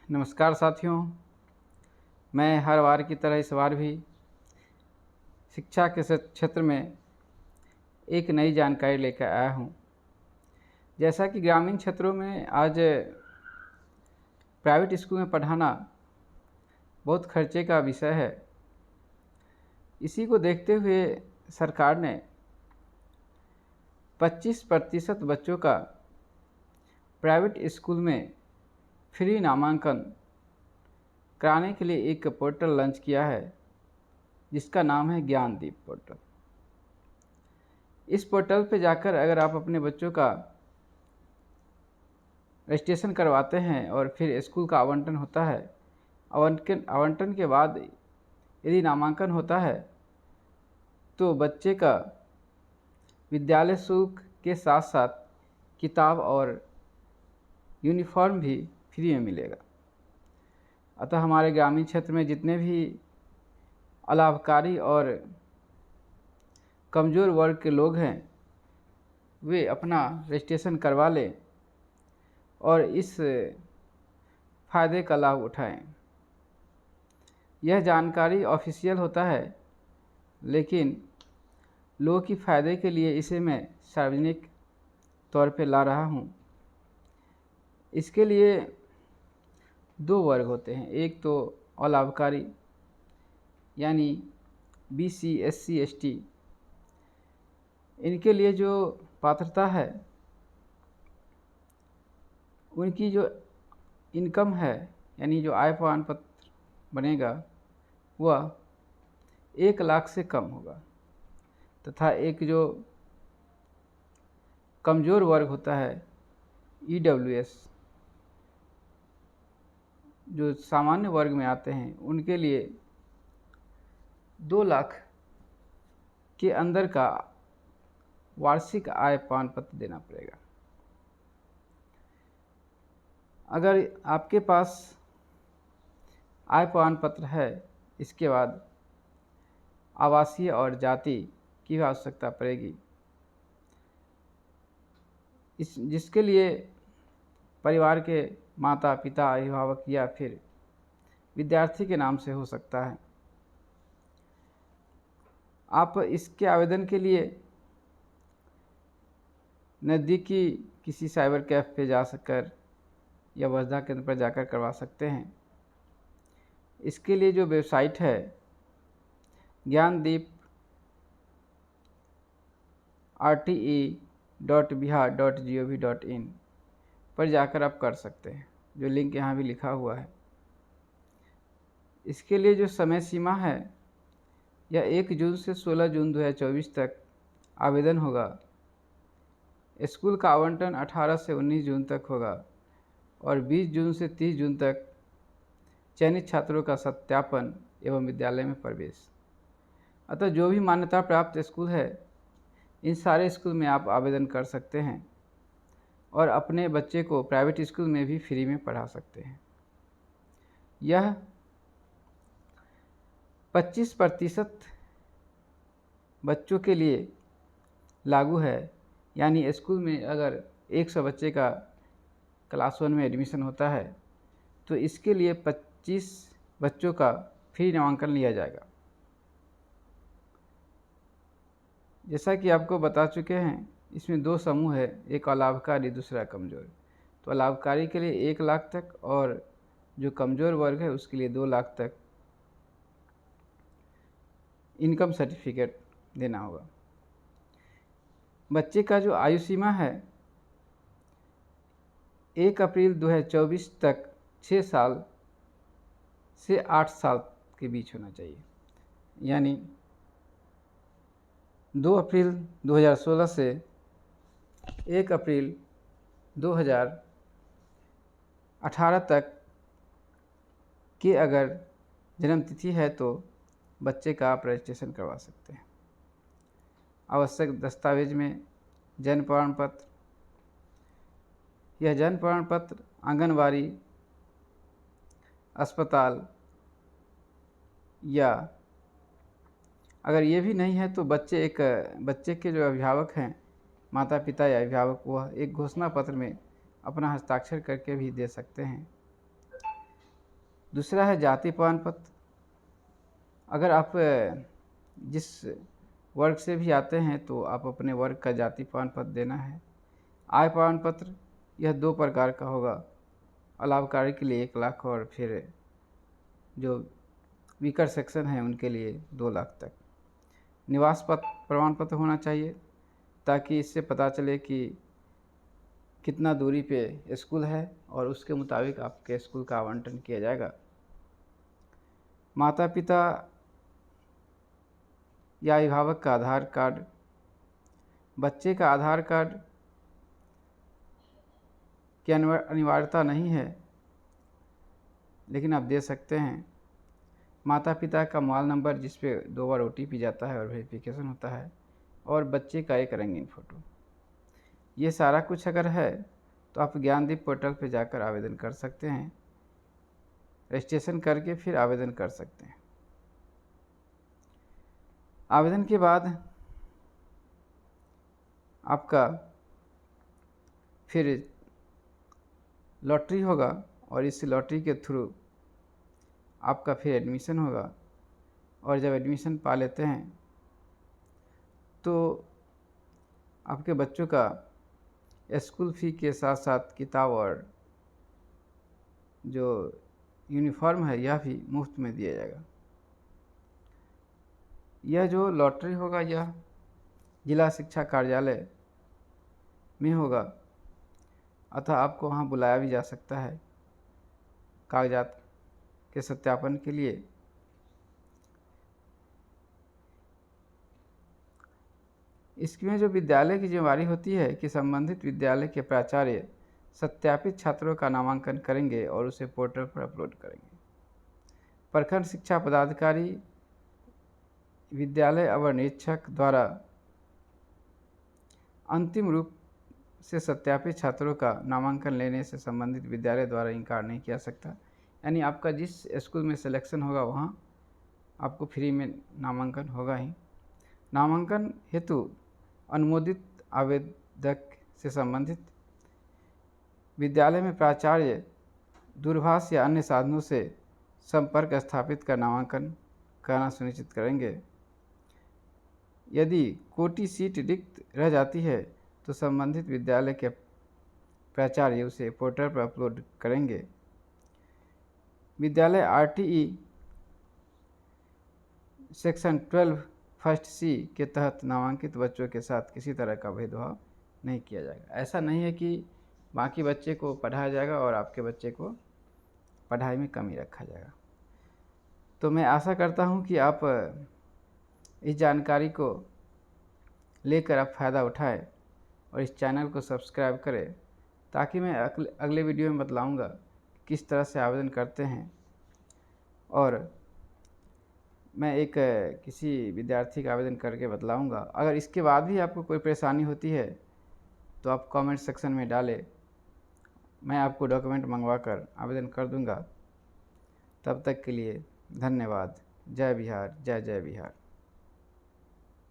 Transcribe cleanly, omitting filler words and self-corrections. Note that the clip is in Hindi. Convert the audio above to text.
नमस्कार साथियों, मैं हर बार की तरह इस बार भी शिक्षा के क्षेत्र में एक नई जानकारी लेकर आया हूँ। जैसा कि ग्रामीण क्षेत्रों में आज प्राइवेट स्कूल में पढ़ाना बहुत खर्चे का विषय है। इसी को देखते हुए सरकार ने 25% बच्चों का प्राइवेट स्कूल में फ्री नामांकन कराने के लिए एक पोर्टल लॉन्च किया है, जिसका नाम है ज्ञानदीप पोर्टल। इस पोर्टल पर जाकर अगर आप अपने बच्चों का रजिस्ट्रेशन करवाते हैं और फिर स्कूल का आवंटन होता है, आवंटन के बाद यदि नामांकन होता है तो बच्चे का विद्यालय शुल्क के साथ साथ किताब और यूनिफॉर्म भी फ्री में मिलेगा। अतः हमारे ग्रामीण क्षेत्र में जितने भी अलाभकारी और कमज़ोर वर्ग के लोग हैं, वे अपना रजिस्ट्रेशन करवा लें और इस फ़ायदे का लाभ उठाएं। यह जानकारी ऑफिशियल होता है, लेकिन लोगों की फ़ायदे के लिए इसे मैं सार्वजनिक तौर पे ला रहा हूँ। इसके लिए दो वर्ग होते हैं, एक तो अलाभकारी यानी BC SC ST, इनके लिए जो पात्रता है, उनकी जो इनकम है यानी जो आय प्रमाण पत्र बनेगा वह 1 लाख से कम होगा, तथा एक जो कमज़ोर वर्ग होता है EWS, जो सामान्य वर्ग में आते हैं, उनके लिए 2 लाख के अंदर का वार्षिक आय प्रमाण पत्र देना पड़ेगा। अगर आपके पास आय प्रमाण पत्र है, इसके बाद आवासीय और जाति की आवश्यकता पड़ेगी, जिसके लिए परिवार के माता पिता, अभिभावक या फिर विद्यार्थी के नाम से हो सकता है। आप इसके आवेदन के लिए नज़दीकी किसी साइबर कैफ़े पे जा सककर या वसुधा केंद्र पर जाकर करवा सकते हैं। इसके लिए जो वेबसाइट है ज्ञानदीप rte.bihar.gov.in पर जाकर आप कर सकते हैं, जो लिंक यहाँ भी लिखा हुआ है। इसके लिए जो समय सीमा है यह 1 जून से 16 जून 2024 तक आवेदन होगा। स्कूल का आवंटन 18 से 19 जून तक होगा और 20 जून से 30 जून तक चयनित छात्रों का सत्यापन एवं विद्यालय में प्रवेश। अतः जो भी मान्यता प्राप्त स्कूल है, इन सारे स्कूल में आप आवेदन कर सकते हैं और अपने बच्चे को प्राइवेट स्कूल में भी फ्री में पढ़ा सकते हैं। यह 25% बच्चों के लिए लागू है, यानी स्कूल में अगर 100 बच्चे का क्लास 1 में एडमिशन होता है तो इसके लिए 25 बच्चों का फ्री नामांकन लिया जाएगा। जैसा कि आपको बता चुके हैं, इसमें 2 समूह है, एक अलाभकारी, दूसरा कमज़ोर। तो अलाभकारी के लिए 1 लाख तक और जो कमज़ोर वर्ग है उसके लिए 2 लाख तक इनकम सर्टिफिकेट देना होगा। बच्चे का जो आयु सीमा है 1 अप्रैल 2024 तक 6 साल से 8 साल के बीच होना चाहिए, यानी 2 अप्रैल 2016 से 1 अप्रैल 2018 तक की अगर जन्म तिथि है तो बच्चे का आप रजिस्ट्रेशन करवा सकते हैं। आवश्यक दस्तावेज में जन्म प्रमाण पत्र, यह जन्म प्रमाण पत्र आंगनबाड़ी, अस्पताल या अगर ये भी नहीं है तो बच्चे के जो अभिभावक हैं, माता पिता या अभिभावक, वह एक घोषणा पत्र में अपना हस्ताक्षर करके भी दे सकते हैं। दूसरा है जाति प्रमाण पत्र। अगर आप जिस वर्ग से भी आते हैं तो आप अपने वर्ग का जाति प्रमाण पत्र देना है। आय प्रमाण पत्र, यह 2 प्रकार का होगा, अलाभकारी के लिए 1 लाख और फिर जो वीकर सेक्शन है उनके लिए 2 लाख तक। निवास प्रमाण पत्र होना चाहिए ताकि इससे पता चले कि कितना दूरी पे स्कूल है और उसके मुताबिक आपके स्कूल का आवंटन किया जाएगा। माता पिता या अभिभावक का आधार कार्ड, बच्चे का आधार कार्ड की अनिवार्यता नहीं है, लेकिन आप दे सकते हैं। माता पिता का मोबाइल नंबर जिस पे 2 बार OTP जाता है और वेरिफिकेशन होता है, और बच्चे का एक रंगीन फ़ोटो। ये सारा कुछ अगर है तो आप ज्ञानदीप पोर्टल पे जाकर आवेदन कर सकते हैं। रजिस्ट्रेशन करके फिर आवेदन कर सकते हैं। आवेदन के बाद आपका फिर लॉटरी होगा और इस लॉटरी के थ्रू आपका फिर एडमिशन होगा, और जब एडमिशन पा लेते हैं तो आपके बच्चों का स्कूल फ़ी के साथ साथ किताब और जो यूनिफॉर्म है यह भी मुफ्त में दिया जाएगा। यह जो लॉटरी होगा यह जिला शिक्षा कार्यालय में होगा, अतः आपको वहाँ बुलाया भी जा सकता है कागजात के सत्यापन के लिए। इसमें जो विद्यालय की जिम्मेदारी होती है कि संबंधित विद्यालय के प्राचार्य सत्यापित छात्रों का नामांकन करेंगे और उसे पोर्टल पर अपलोड करेंगे। प्रखंड शिक्षा पदाधिकारी विद्यालय अवर निरीक्षक द्वारा अंतिम रूप से सत्यापित छात्रों का नामांकन लेने से संबंधित विद्यालय द्वारा इनकार नहीं किया सकता। यानी आपका जिस स्कूल में सिलेक्शन होगा वहाँ आपको फ्री में नामांकन होगा ही। नामांकन हेतु अनुमोदित आवेदक से संबंधित विद्यालय में प्राचार्य दूरभाष या अन्य साधनों से संपर्क स्थापित कर नामांकन करना सुनिश्चित करेंगे। यदि कोटी सीट रिक्त रह जाती है तो संबंधित विद्यालय के प्राचार्य उसे पोर्टल पर अपलोड करेंगे। विद्यालय RTE सेक्शन 12 फर्स्ट C के तहत नामांकित बच्चों के साथ किसी तरह का भेदभाव नहीं किया जाएगा। ऐसा नहीं है कि बाकी बच्चे को पढ़ाया जाएगा और आपके बच्चे को पढ़ाई में कमी रखा जाएगा। तो मैं आशा करता हूँ कि आप इस जानकारी को लेकर आप फ़ायदा उठाएं और इस चैनल को सब्सक्राइब करें, ताकि मैं अगले वीडियो में बतलाऊँगा किस तरह से आवेदन करते हैं। और मैं एक किसी विद्यार्थी का आवेदन करके बतलाऊँगा। अगर इसके बाद भी आपको कोई परेशानी होती है तो आप कमेंट सेक्शन में डालें, मैं आपको डॉक्यूमेंट मंगवा कर आवेदन कर दूँगा। तब तक के लिए धन्यवाद। जय बिहार, जय जय बिहार।